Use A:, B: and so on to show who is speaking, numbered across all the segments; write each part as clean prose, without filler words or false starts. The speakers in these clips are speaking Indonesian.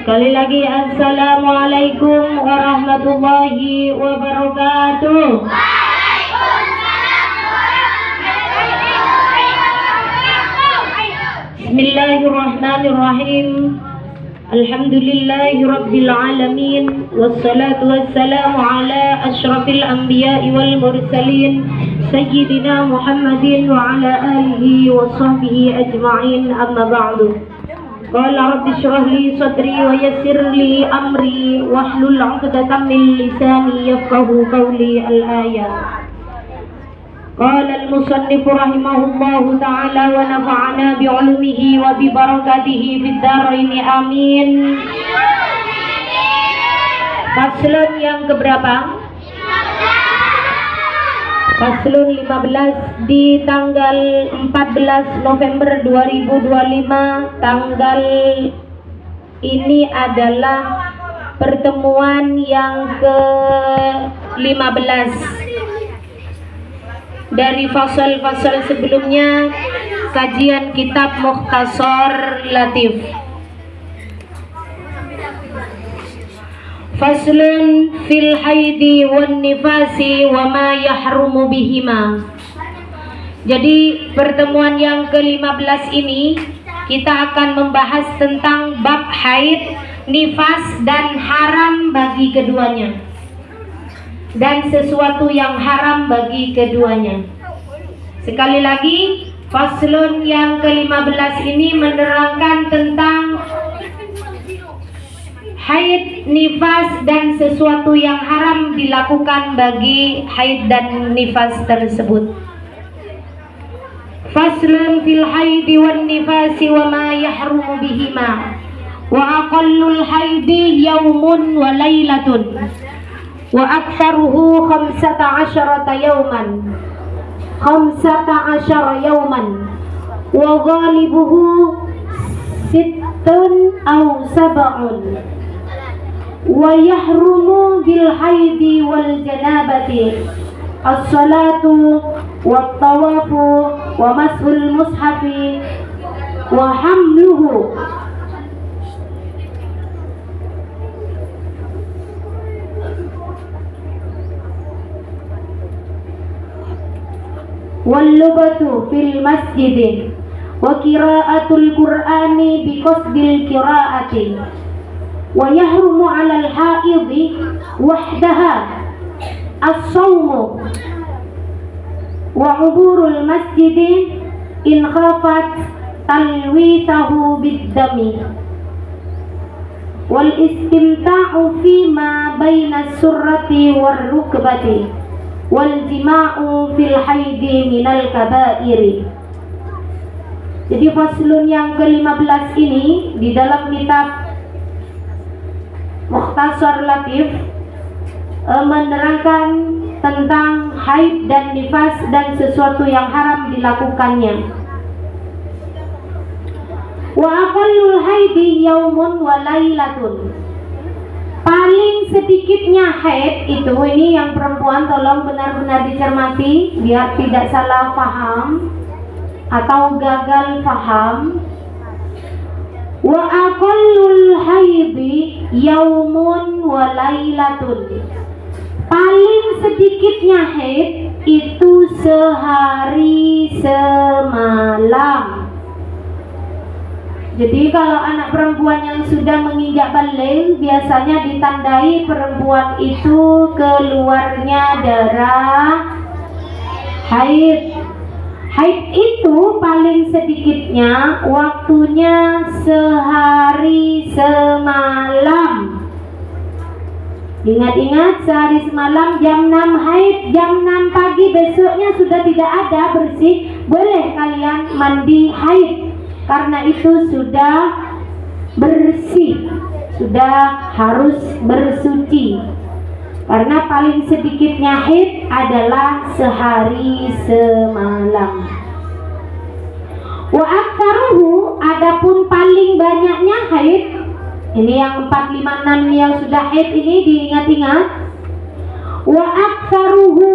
A: Sekali lagi Assalamualaikum warahmatullahi wabarakatuh. Bismillahirrahmanirrahim. Alhamdulillahi rabbil alamin. Wassalatu wassalamu ala asyrafil anbiya'i wal mursalin Sayyidina Muhammadin wa ala alihi wa sahbihi ajma'in, amma ba'du. Qala rabbi shrah li sadri wa yassir li amri wahlul 'uqdatam min lisani yafqahu qawli. Al-ayat. Qala al-musannif rahimahullahu ta'ala wa nafa'ana bi'ulumihi wa bi barakatihi fid dharain amin. Faslun yang keberapa? Faslun 15 di tanggal 14 November 2025. Tanggal ini adalah pertemuan yang ke-15 dari fasal-fasal sebelumnya kajian kitab Mukhtasar Latif. Faslun fil haidi wan nifasi wa ma yahrumu bihima. Jadi pertemuan yang ke-15 ini kita akan membahas tentang bab haid, nifas dan haram bagi keduanya, dan sesuatu yang haram bagi keduanya. Sekali lagi, faslun yang ke-15 ini menerangkan tentang haid, nifas dan sesuatu yang haram dilakukan bagi haid dan nifas tersebut. Faslun fil haidi wan nifasi wa ma yahrumu bihima. Wa aqallul haidi yaumun wa lailatun wa aktsaruhu 15 yauman. 15 yauman wa ghalibuhu sittun aw sab'un. Wa yahrumu bil haidi wal janabati as-salatu wat tawafu wa mashul mushafi wa hamluhu wal lubatu fil masjid wa qira'atul qur'ani bi qasdil qira'ati. Wa yahrumu 'alal haidhi wahdaha as-sawmu wa 'uburul masjid in khafat talwithahu bid-dami wal istimta'u fima baina as-surrati war rukbati wal jima'u fil haidi minal kaba'iri. Jadi faslun yang ke-15 ini di dalam kitab Mukhtasar Latif menerangkan tentang haid dan nifas dan sesuatu yang haram dilakukannya. Wa aqallul haidi yaumun wa lailatun. Paling sedikitnya haid itu, ini yang perempuan tolong benar-benar dicermati biar tidak salah paham atau gagal paham. Wa aqallul haidi yaumun wa lailatun. Paling sedikitnya haid itu sehari semalam. Jadi kalau anak perempuan yang sudah menginjak balik biasanya ditandai perempuan itu keluarnya darah haid. Haid itu paling sedikitnya waktunya sehari semalam. Ingat-ingat, sehari semalam jam 6 haid, jam 6 pagi besoknya sudah tidak ada bersih, boleh kalian mandi haid. Karena itu sudah bersih, sudah harus bersuci. Karena paling sedikitnya haid adalah sehari semalam. Wa aktsaruhu, adapun paling banyaknya haid, ini yang 4, 5, 6 yang sudah haid ini diingat-ingat. Wa aktsaruhu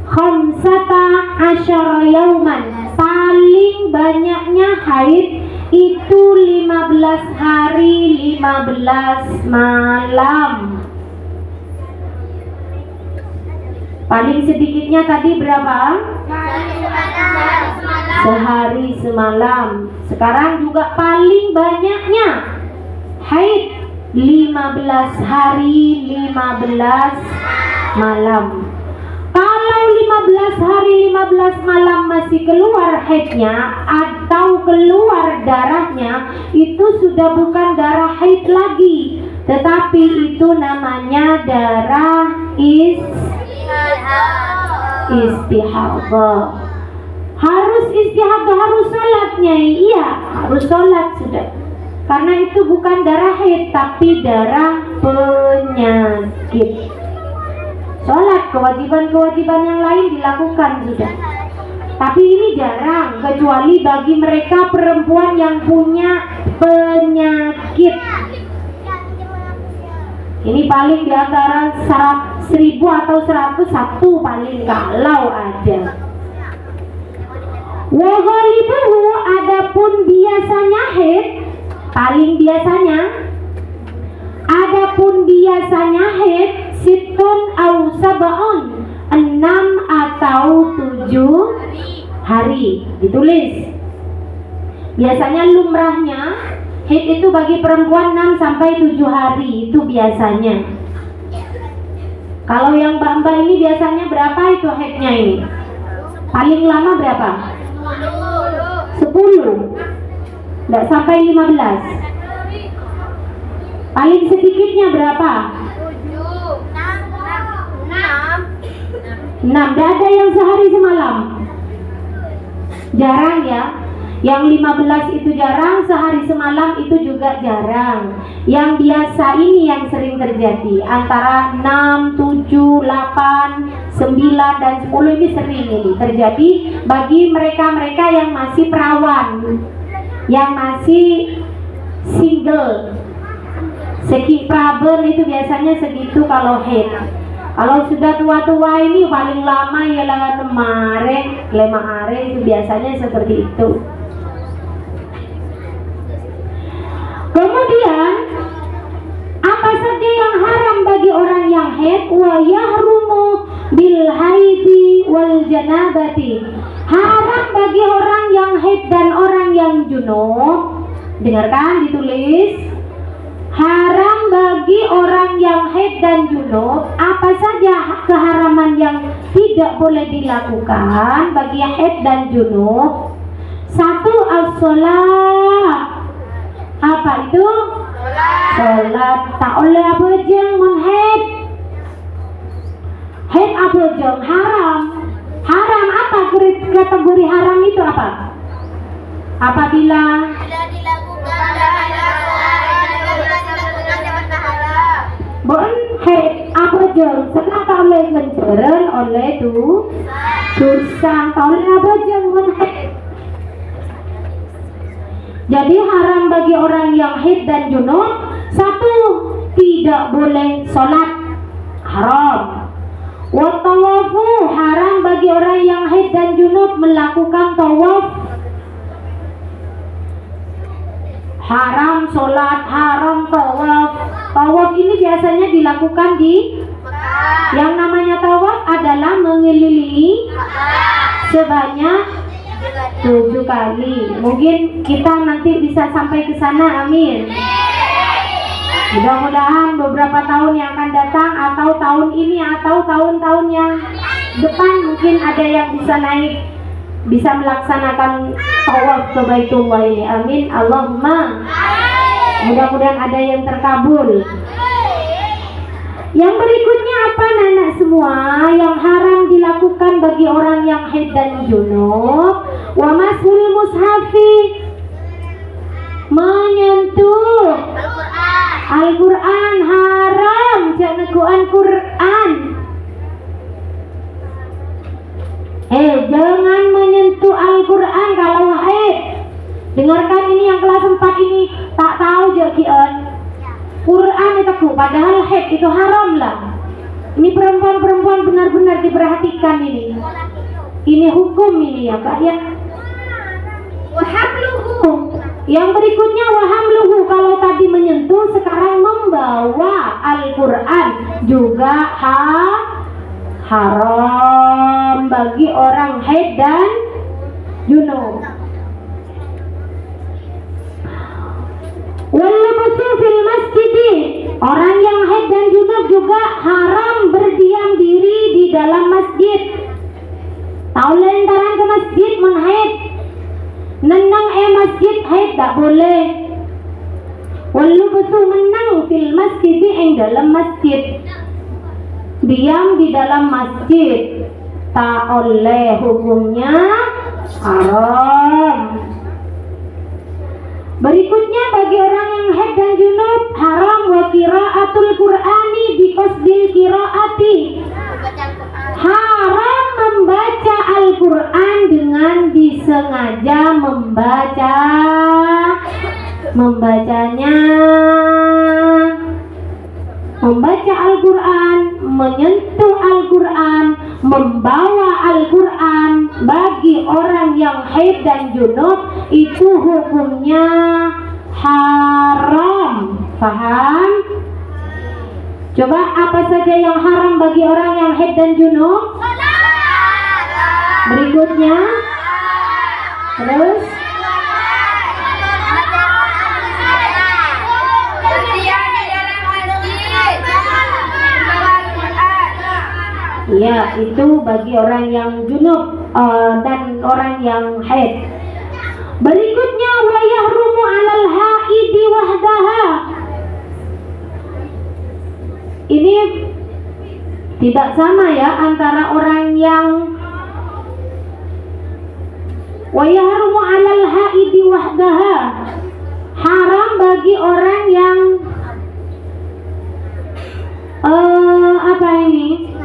A: 15 yauman, paling banyaknya haid itu 15 hari 15 malam. Paling sedikitnya tadi berapa? Sehari semalam. Sekarang juga paling banyaknya haid 15 hari 15 malam. Kalau 15 hari 15 malam masih keluar haidnya atau keluar darahnya, itu sudah bukan darah haid lagi, tetapi itu namanya darah istihadah. Harus istihadah, harus sholatnya. Iya, harus sholat sudah. Karena itu bukan darah haid, tapi darah penyakit. Sholat, kewajiban-kewajiban yang lain dilakukan sudah. Tapi ini jarang, kecuali bagi mereka perempuan yang punya penyakit. Ini paling di antara 1000 atau 101 paling kalau ada. Wa ghalibuhu, adapun biasanya haid, paling biasanya, adapun biasanya haid situn au sab'un, 6 atau 7 hari. Ditulis. Biasanya lumrahnya haid itu bagi perempuan 6 sampai 7 hari, itu biasanya. Kalau yang mbak-mbak ini biasanya berapa itu haidnya ini? Paling lama berapa? 10. Enggak sampai 15. Paling sedikitnya berapa? 6. Tidak ada yang sehari semalam. Jarang ya. Yang 15 itu jarang, sehari semalam itu juga jarang. Yang biasa ini yang sering terjadi, antara 6, 7, 8, 9 dan 10 ini sering ini terjadi bagi mereka-mereka yang masih perawan, yang masih single. Seki praben itu biasanya segitu kalau haid. Kalau sudah tua-tua ini paling lama ialah 5 hari itu biasanya seperti itu. Kemudian apa saja yang haram bagi orang yang haid? Wa yahrumu bil haidi wal janabati. Haram bagi orang yang haid dan orang yang junub. Dengarkan, ditulis. Haram bagi orang yang haid dan junub. Apa saja keharaman yang tidak boleh dilakukan bagi haid dan junub? 1, as-shalah. Apa itu? Sholat. Tak oleh apa jeng mun haid. Haid apa jeng? Haram. Haram apa? Kategori haram itu apa? Apabila bon haid apa jeng? Setelah tak oleh menceren oleh tu dosa. Tak oleh apa jeng mun haid. Jadi haram bagi orang yang haid dan junub. 1, tidak boleh sholat, haram. Wa tawafu, haram bagi orang yang haid dan junub melakukan tawaf. Haram sholat, haram tawaf. Tawaf ini biasanya dilakukan di yang namanya tawaf adalah mengelilingi sebanyak 7 kali. Mungkin kita nanti bisa sampai ke sana, amin. Mudah-mudahan beberapa tahun yang akan datang, atau tahun ini atau tahun-tahun yang depan, mungkin ada yang bisa naik, bisa melaksanakan tawaf ke Baitullah ini, amin. Allahumma. Mudah-mudahan ada yang terkabul. Yang berikutnya apa anak semua? Yang haram dilakukan bagi orang yang haid dan junub. Wa masul mushafi, menyentuh Al-Quran haram. Jangan Quran. Jangan menyentuh Al-Quran kalau haid. Dengarkan ini yang kelas 4 ini tak tahu jakian Quran itu, padahal haid itu haram lah. Ini perempuan-perempuan benar-benar diperhatikan ini. Ini hukum ini ya Kak ya. Wahabluhu, Yang berikutnya wahamluhu, kalau tadi menyentuh, sekarang membawa Al-Quran juga haram bagi orang haid dan junub. Walabsu fil masjid, orang yang haid dan junub juga haram berdiam diri di dalam masjid. Tahu lantaran ke masjid mun haid, nenang masjid haid tak boleh. Walabsu menang fil masjid, yang dalam masjid, diam di dalam masjid tak oleh, hukumnya haram. Berikutnya bagi orang yang haid dan junub haram wa qiraatul Qur'ani bi qasdil qiraati, haram membaca Al-Qur'an dengan disengaja membacanya. Membaca Al-Quran, menyentuh Al-Quran, membawa Al-Quran bagi orang yang haid dan junub itu hukumnya haram. Paham? Coba apa saja yang haram bagi orang yang haid dan junub? Berikutnya, terus ya, itu bagi orang yang junub dan orang yang haid. Berikutnya wa yahrumu 'alal haidi wahdaha. Ini tidak sama ya antara orang yang wa yahrumu 'alal haidi wahdaha, haram bagi orang yang apa ini?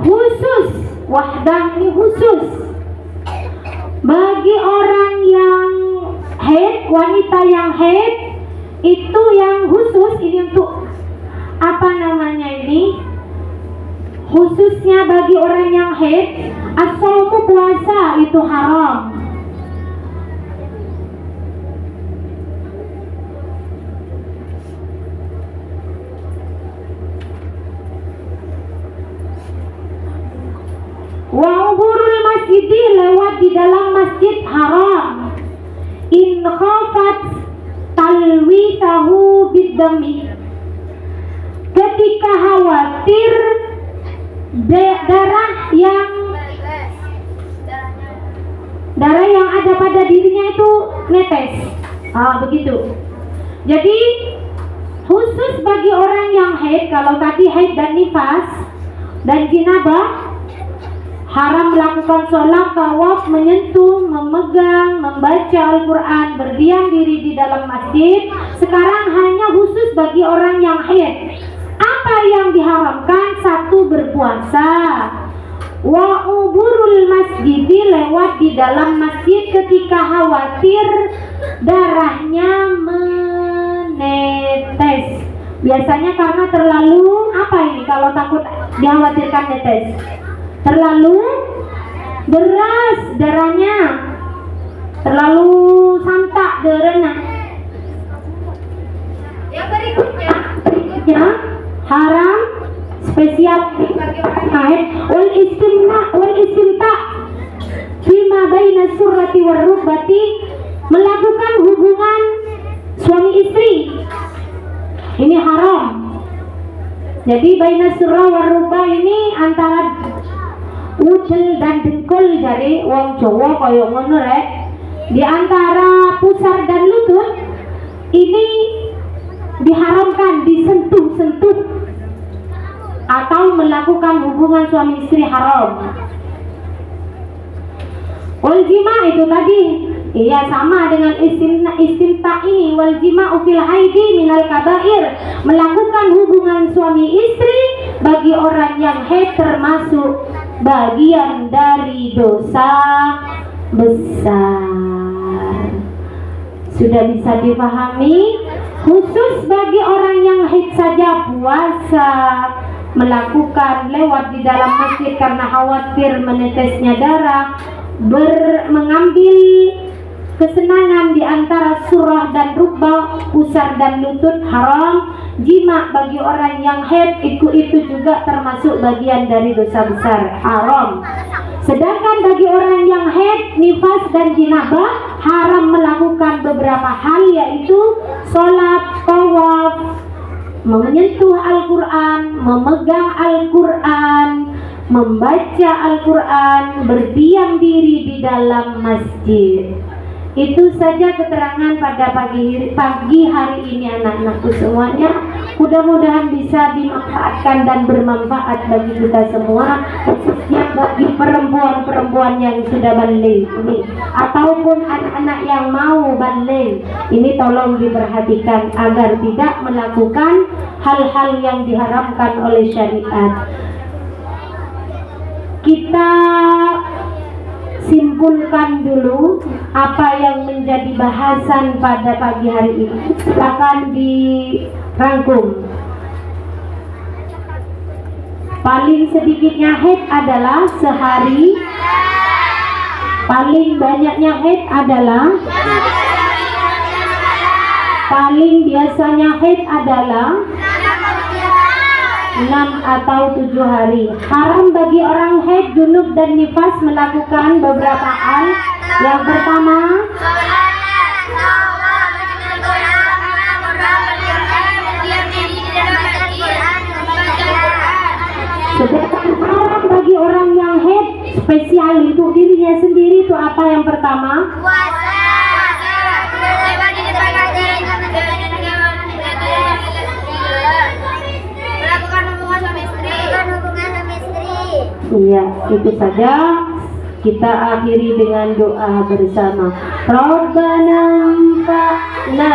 A: Khusus, wahdah ini khusus bagi orang yang haid, wanita yang haid itu yang khusus. Ini untuk apa namanya ini? Khususnya bagi orang yang haid, as-shaumu, puasa itu haram. Wa'uburul masjidi, lewat di dalam masjid haram. In khafat talwitahu biddami, ketika khawatir darah yang ada pada dirinya itu netes. Begitu. Jadi khusus bagi orang yang haid, kalau tadi haid dan nifas dan jinabah, haram melakukan sholat, tawaf, menyentuh, memegang, membaca Al-Quran, berdiam diri di dalam masjid. Sekarang hanya khusus bagi orang yang haid. Apa yang diharamkan? Satu, berpuasa. Wa uburul masjidi, lewat di dalam masjid ketika khawatir darahnya menetes. Biasanya karena terlalu apa ini kalau takut dikhawatirkan netes? Terlalu deras darahnya, terlalu santak darahnya. Yang berikutnya haram spesial haid wal istimta fima baina surrati war rukbati, melakukan hubungan suami istri ini haram. Jadi baina surra war rukbah ini antara udel dan dengkul, jadi wong Jawa kaya ngono rek. Di antara pusar dan lutut ini diharamkan disentuh-sentuh atau melakukan hubungan suami istri haram. Wal jima itu tadi, iya sama dengan istimta ini. Wal jima fil haidi minal kabair, melakukan hubungan suami istri bagi orang yang haid termasuk bagian dari dosa besar. Sudah bisa dipahami? Khusus bagi orang yang haid saja puasa, melakukan lewat di dalam masjid karena khawatir menetesnya darah, mengambil kesenangan di antara surah dan rukbah, pusar dan lutut haram. Jima bagi orang yang haid itu juga termasuk bagian dari dosa besar, haram. Sedangkan bagi orang yang haid, nifas dan jinabah haram melakukan beberapa hal, yaitu sholat, tawaf, menyentuh Al-Quran, memegang Al-Quran, membaca Al-Quran, berdiam diri di dalam masjid. Itu saja keterangan pada pagi hari ini anak-anakku semuanya. Mudah-mudahan bisa dimanfaatkan dan bermanfaat bagi kita semua, khususnya bagi perempuan-perempuan yang sudah baligh ini, ataupun anak-anak yang mau baligh ini, tolong diperhatikan agar tidak melakukan hal-hal yang diharamkan oleh syariat. Kita simpulkan dulu apa yang menjadi bahasan pada pagi hari ini. Silakan dirangkum. Paling sedikitnya haid adalah sehari. Paling banyaknya haid adalah, paling biasanya haid adalah 6 atau 7 hari. Haram bagi orang haid, junub dan nifas melakukan beberapa hal. Yang pertama, sedangkan haram bagi orang yang haid spesial untuk dirinya sendiri itu apa? Yang pertama, iya, itu saja. Kita akhiri dengan doa bersama. Rabbana fa'na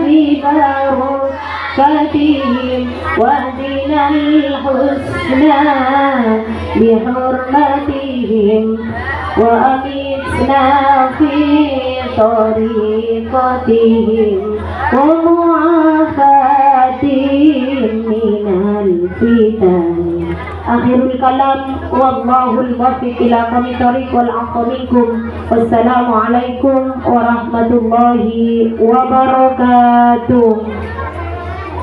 A: bi barakatihim wa dinal husna bi hurmatihim wa amitna fi tariqatihim wa mu'afatihim minal fitan. Akhirul kalam, wallahul muwaffiq ila aqwamit thoriq wal 'afwa minkum. Wassalamu alaikum warahmatullahi wabarakatuh.